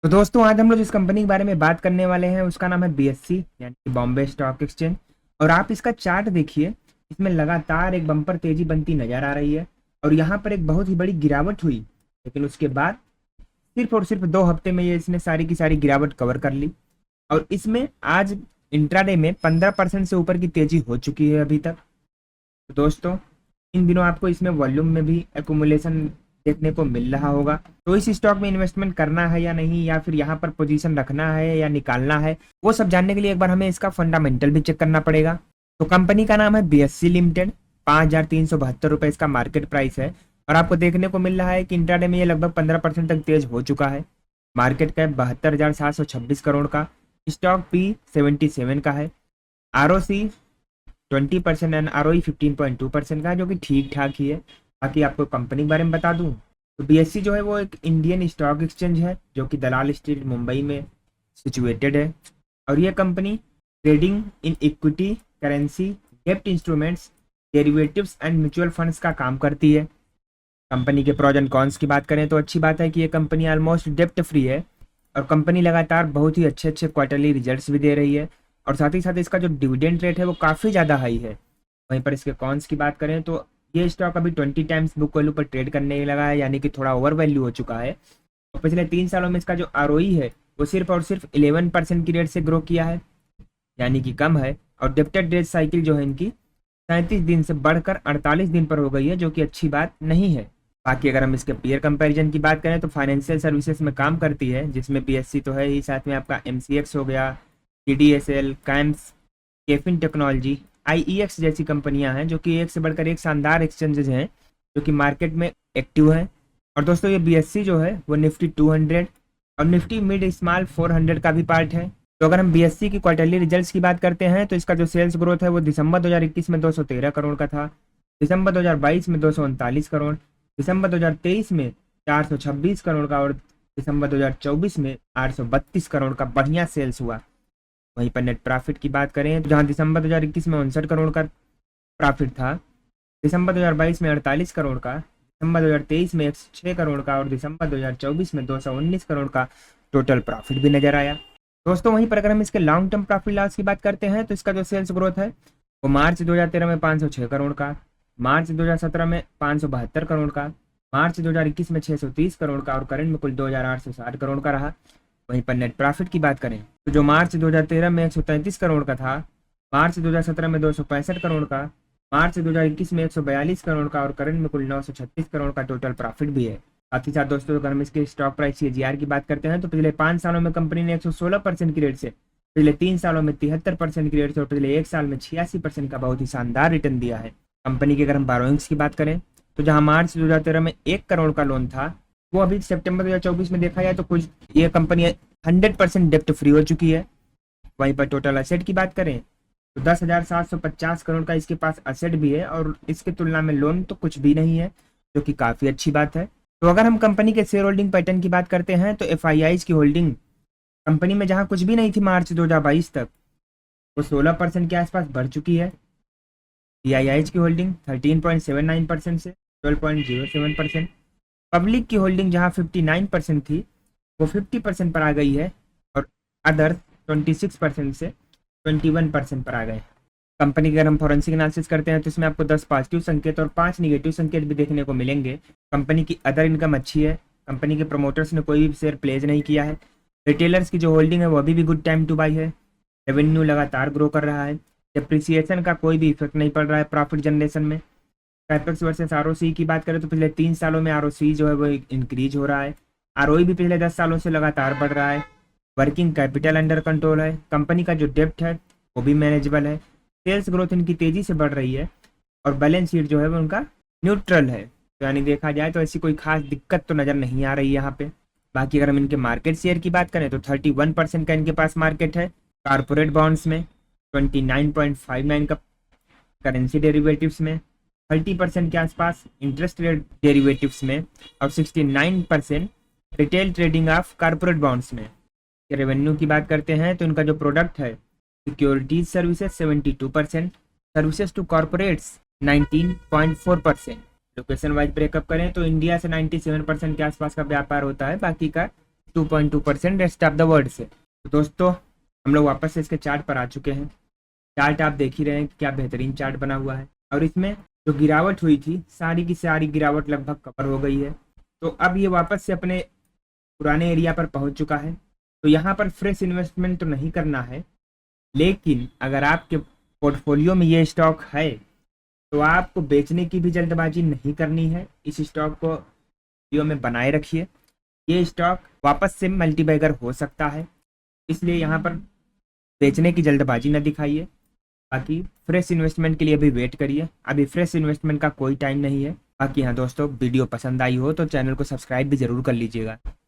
तो दोस्तों आज हम लोग जिस कंपनी के बारे में बात करने वाले हैं उसका नाम है बीएससी यानी कि बॉम्बे स्टॉक एक्सचेंज। और आप इसका चार्ट देखिए, इसमें लगातार एक बम्पर तेजी बनती नजर आ रही है और यहाँ पर एक बहुत ही बड़ी गिरावट हुई, लेकिन उसके बाद सिर्फ और सिर्फ 2 हफ्ते में ये इसने सारी की सारी गिरावट कवर कर ली। और इसमें आज इंट्राडे में 15% से ऊपर की तेजी हो चुकी है अभी तक। तो दोस्तों इन दिनों आपको इसमें वॉल्यूम में भी एकुमुलेशन देखने को मिल रहा होगा। तो इस स्टॉक में इन्वेस्टमेंट करना है या नहीं, या फिर यहाँ पर पोजीशन रखना है या निकालना है, वो सब जानने के लिए एक बार हमें इसका फंडामेंटल भी चेक करना पड़ेगा। तो कंपनी का नाम है बीएससी लिमिटेड। 5,372 रुपये इसका मार्केट प्राइस है और आपको देखने को मिल रहा है कि इंट्राडे में ये लगभग 15% तक तेज हो चुका है। मार्केट कैप 72,726 करोड़ का, स्टॉक पी 77 का है, आरओसी 20% एंड आरओई 15.2% का है, जो कि ठीक ठाक ही है। बाकी आपको कंपनी के बारे में बता दूं तो बीएससी जो है वो एक इंडियन स्टॉक एक्सचेंज है जो कि दलाल स्ट्रीट मुंबई में सिचुएटेड है। और ये company trading in equity, currency, डेब्ट instruments, derivatives and mutual funds का काम करती है। कंपनी के प्रोज एंड कॉन्स की बात करें तो अच्छी बात है कि ये कंपनी ऑलमोस्ट डेप्ट फ्री है और कंपनी लगातार बहुत ही अच्छे अच्छे क्वार्टरली रिजल्ट्स भी दे रही है। और साथ ही साथ इसका जो डिविडेंड रेट है वो काफ़ी ज़्यादा हाई है। वहीं पर इसके कॉन्स की बात करें तो ये स्टॉक अभी 20 टाइम्स बुक वैल्यू पर ट्रेड करने लगा है, यानी कि थोड़ा ओवर वैल्यू हो चुका है। और पिछले 3 सालों में इसका जो आरओई है वो सिर्फ और सिर्फ 11% की रेट से ग्रो किया है, यानी कि कम है। और डेप्टेड डेट साइकिल जो है इनकी 37 दिन से बढ़कर 48 दिन पर हो गई है, जो कि अच्छी बात नहीं है। बाकी अगर हम इसके पीयर कंपैरिजन की बात करें तो फाइनेंशियल सर्विसेज में काम करती है, जिसमें बीएससी तो है ही, साथ में आपका एमसीएक्स हो गया, टीडीएसएल, कैम्स, केफिन टेक्नोलॉजी, आईईएक्स जैसी कंपनियां हैं जो कि एक से बढ़कर एक शानदार एक्सचेंजेस हैं जो कि मार्केट में एक्टिव हैं। और दोस्तों ये बीएससी जो है वो निफ्टी 200 और निफ्टी मिड स्मॉल 400 का भी पार्ट है। तो अगर हम बीएससी की क्वार्टरली रिजल्ट्स की बात करते हैं तो इसका जो सेल्स ग्रोथ है वो दिसंबर 2021 में 213 करोड़ का था, दिसंबर 2022 में 239 करोड़, दिसंबर 2023 में 426 करोड़ का और दिसंबर 2024 में 832 करोड़ का बढ़िया सेल्स हुआ। वहीं पर नेट प्रॉफिट की बात करें तो जहां दिसंबर 2021 में 59 करोड़ का प्रॉफिट था, दिसंबर 2022 में 48 करोड़ का, दिसंबर 2023 में 106 करोड़ का और दिसंबर 2024 में 219 करोड़ का टोटल प्रॉफिट भी नजर आया। दोस्तों वहीं पर अगर हम इसके लॉन्ग टर्म प्रॉफिट लॉस की बात करते हैं तो इसका जो सेल्स ग्रोथ है वो मार्च 2013 में 506 करोड़ का, मार्च 2017 में 572 करोड़ का, मार्च 2021 में 630 करोड़ का और करंट में कुल 2,860 करोड़ का रहा। वहीं पर नेट प्रॉफिट की बात करें तो जो मार्च 2013 में 133 करोड़ का था, मार्च 2017 में 265 करोड़ का, मार्च 2021 में 142 करोड़ का और करंट में कुल 936 करोड़ का टोटल प्रॉफिट भी है। साथ ही साथ दोस्तों अगर हम इसके स्टॉक प्राइस सीएजीआर की बात करते हैं तो पिछले 5 सालों में कंपनी ने 116% की रेट से, पिछले 3 सालों में 73% की रेट से और पिछले 1 साल में 86% का बहुत ही शानदार रिटर्न दिया है। कंपनी की अगर हम बारोइंग्स की बात करें तो जहां मार्च 2013 में 1 करोड़ का लोन था, वो अभी सितंबर 2024 में देखा जाए तो कुछ ये कंपनी 100% डेप्ट फ्री हो चुकी है। वहीं पर टोटल असेट की बात करें तो 10,750 करोड़ का इसके पास असेट भी है और इसके तुलना में लोन तो कुछ भी नहीं है, जो कि काफ़ी अच्छी बात है। तो अगर हम कंपनी के शेयर होल्डिंग पैटर्न की बात करते हैं तो एफआईआईज की होल्डिंग कंपनी में जहां कुछ भी नहीं थी मार्च 2022 तक, वो 16% के आसपास बढ़ चुकी है। डीआईआईज की होल्डिंग 13.79% से 12.07%, पब्लिक की होल्डिंग जहां 59% थी वो 50% पर आ गई है और अदर 26% से 21% पर आ गए। कंपनी के अगर हम फॉरेंसिक एनालिसिस करते हैं तो इसमें आपको 10 पॉजिटिव संकेत और 5 निगेटिव संकेत भी देखने को मिलेंगे। कंपनी की अदर इनकम अच्छी है, कंपनी के प्रमोटर्स ने कोई भी शेयर प्लेज नहीं किया है, रिटेलर्स की जो होल्डिंग है वो अभी भी गुड टाइम टू बाई है, रेवेन्यू लगातार ग्रो कर रहा है, डिप्रिसिएशन का कोई भी इफेक्ट नहीं पड़ रहा है प्रॉफिट जनरेशन में। कैपेक्स वर्सेस आरओसी की बात करें तो पिछले 3 सालों में आरओसी जो है वो इंक्रीज हो रहा है, आरओई भी पिछले 10 सालों से लगातार बढ़ रहा है, वर्किंग कैपिटल अंडर कंट्रोल है, कंपनी का जो डेप्ट है वो भी मैनेजेबल है, सेल्स ग्रोथ इनकी तेजी से बढ़ रही है और बैलेंस शीट जो है वो उनका न्यूट्रल है। तो यानी देखा जाए तो ऐसी कोई खास दिक्कत तो नज़र नहीं आ रही यहाँ पे। बाकी अगर हम इनके मार्केट शेयर की बात करें तो 31% का इनके पास मार्केट है कारपोरेट बॉन्ड्स में, 29.59 का करेंसी डेरिवेटिव्स में, 30% के आसपास इंटरेस्ट रेट डेरिवेटिव्स में और 69% retail trading of corporate bonds में। रेवेन्यू की बात करते हैं तो इनका जो प्रोडक्ट है securities services 72%, services to corporates 19.4%। Location wise breakup करें तो इंडिया से 97% के आसपास का व्यापार होता है, बाकी का 2.2% रेस्ट ऑफ द वर्ल्ड से। तो दोस्तों हम लोग वापस से इसके चार्ट पर आ चुके हैं। चार्ट आप देख ही रहे हैं कि क्या बेहतरीन चार्ट बना हुआ है, और इसमें जो गिरावट हुई थी सारी की सारी गिरावट लगभग कवर हो गई है। तो अब ये वापस से अपने पुराने एरिया पर पहुंच चुका है। तो यहाँ पर फ्रेश इन्वेस्टमेंट तो नहीं करना है, लेकिन अगर आपके पोर्टफोलियो में ये स्टॉक है तो आपको बेचने की भी जल्दबाजी नहीं करनी है। इस स्टॉक को पोर्टफोलियो में बनाए रखिए। ये स्टॉक वापस से मल्टीबैगर हो सकता है, इसलिए यहाँ पर बेचने की जल्दबाजी न दिखाइए। बाकी फ्रेश इन्वेस्टमेंट के लिए भी वेट करिए, अभी फ्रेश इन्वेस्टमेंट का कोई टाइम नहीं है। बाकी हाँ दोस्तों, वीडियो पसंद आई हो तो चैनल को सब्सक्राइब भी ज़रूर कर लीजिएगा।